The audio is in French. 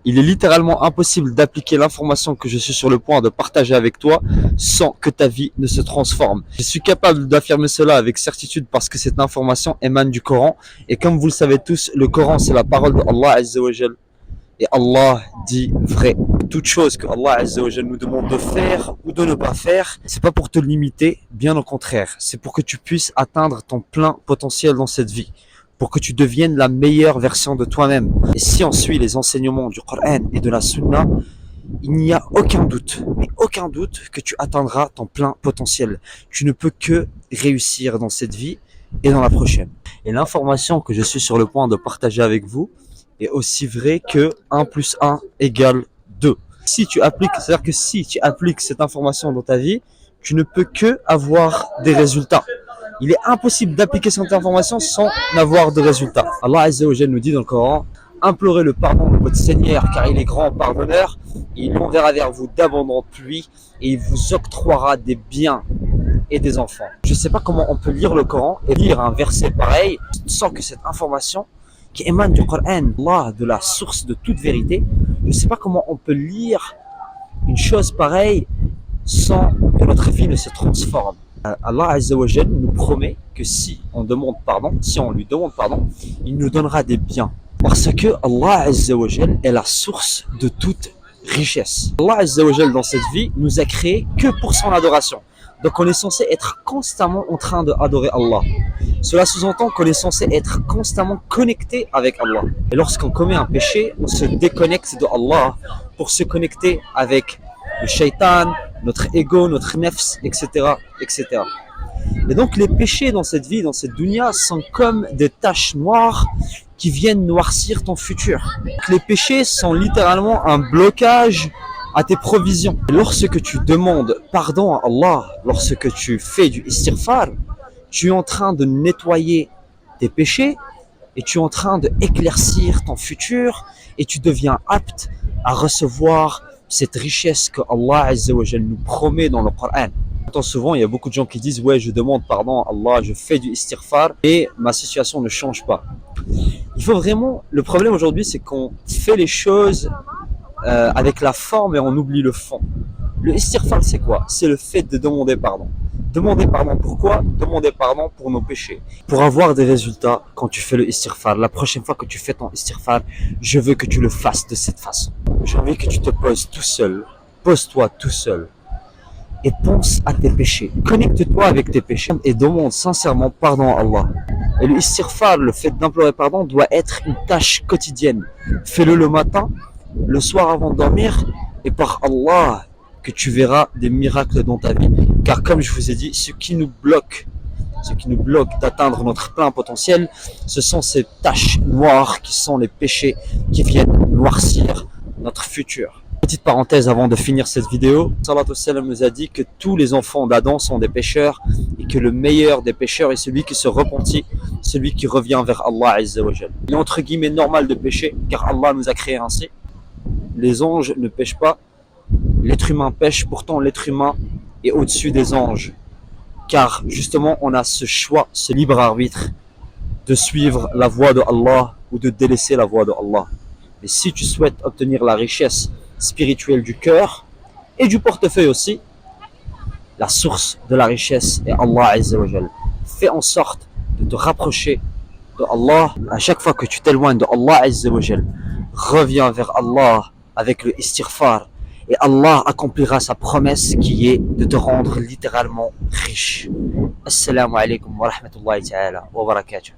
Il est littéralement impossible d'appliquer l'information que je suis sur le point de partager avec toi sans que ta vie ne se transforme. Je suis capable d'affirmer cela avec certitude parce que cette information émane du Coran. Et comme vous le savez tous, le Coran c'est la parole de Allah Azza wa Jal. Et Allah dit vrai. Toute chose que Allah Azza wa Jal nous demande de faire ou de ne pas faire, c'est pas pour te limiter, bien au contraire. C'est pour que tu puisses atteindre ton plein potentiel dans cette vie. Pour que tu deviennes la meilleure version de toi-même. Et si on suit les enseignements du Coran et de la Sunna, il n'y a aucun doute, mais aucun doute que tu atteindras ton plein potentiel. Tu ne peux que réussir dans cette vie et dans la prochaine. Et l'information que je suis sur le point de partager avec vous est aussi vraie que 1 plus 1 égale 2. Si tu appliques, c'est-à-dire que si tu appliques cette information dans ta vie, tu ne peux que avoir des résultats. Il est impossible d'appliquer cette information sans avoir de résultats. Allah Azza wa Jal nous dit dans le Coran, implorez le pardon de votre Seigneur car il est grand pardonneur, et il enverra vers vous d'abondantes pluies et il vous octroiera des biens et des enfants. Je ne sais pas comment on peut lire le Coran et lire un verset pareil sans que cette information qui émane du Coran, Allah, de la source de toute vérité, je ne sais pas comment on peut lire une chose pareille sans que notre vie ne se transforme. Allah Azza wa Jal nous promet que si on lui demande pardon, il nous donnera des biens. Parce que Allah Azza wa Jal est la source de toute richesse. Allah Azza wa Jal dans cette vie nous a créé que pour son adoration. Donc on est censé être constamment en train d'adorer Allah. Cela sous-entend qu'on est censé être constamment connecté avec Allah. Et lorsqu'on commet un péché, on se déconnecte de Allah pour se connecter avec le shaitan, notre ego, notre nefs, etc., etc. Et donc les péchés dans cette vie, dans cette dunya, sont comme des taches noires qui viennent noircir ton futur. Les péchés sont littéralement un blocage à tes provisions. Et lorsque tu demandes pardon à Allah, lorsque tu fais du istighfar, tu es en train de nettoyer tes péchés et tu es en train d'éclaircir ton futur et tu deviens apte à recevoir cette richesse que Allah Azza wa Jal nous promet dans le Coran. Souvent, il y a beaucoup de gens qui disent ouais, je demande pardon à Allah, je fais du istighfar et ma situation ne change pas. Il faut vraiment. Le problème aujourd'hui, c'est qu'on fait les choses avec la forme et on oublie le fond. Le istighfar, c'est quoi? C'est le fait de demander pardon. Demander pardon pourquoi? Demander pardon pour nos péchés. Pour avoir des résultats quand tu fais le istighfar, la prochaine fois que tu fais ton istighfar, je veux que tu le fasses de cette façon. J'ai envie que tu te poses tout seul. Pose-toi tout seul. Et pense à tes péchés. Connecte-toi avec tes péchés et demande sincèrement pardon à Allah. Et le istighfar, le fait d'implorer pardon, doit être une tâche quotidienne. Fais-le le matin, le soir avant de dormir, et par Allah que tu verras des miracles dans ta vie. Car comme je vous ai dit, ce qui nous bloque d'atteindre notre plein potentiel, ce sont ces taches noires qui sont les péchés qui viennent noircir notre futur. Petite parenthèse avant de finir cette vidéo, Sallallahu Sallam nous a dit que tous les enfants d'Adam sont des pécheurs et que le meilleur des pécheurs est celui qui se repentit, celui qui revient vers Allah Azza wa Jal. Il est entre guillemets normal de pécher car Allah nous a créés ainsi. Les anges ne pêchent pas, l'être humain pêche, pourtant l'être humain est au-dessus des anges. Car justement on a ce choix, ce libre arbitre de suivre la voie de Allah ou de délaisser la voie de Allah. Mais si tu souhaites obtenir la richesse spirituelle du cœur et du portefeuille aussi, la source de la richesse est Allah Azza wa Jal. Fais en sorte de te rapprocher de Allah. À chaque fois que tu t'éloignes de Allah Azza wa Jal, reviens vers Allah avec le istighfar et Allah accomplira sa promesse qui est de te rendre littéralement riche. Assalamu alaikum wa rahmatullahi ta'ala wa barakatuh.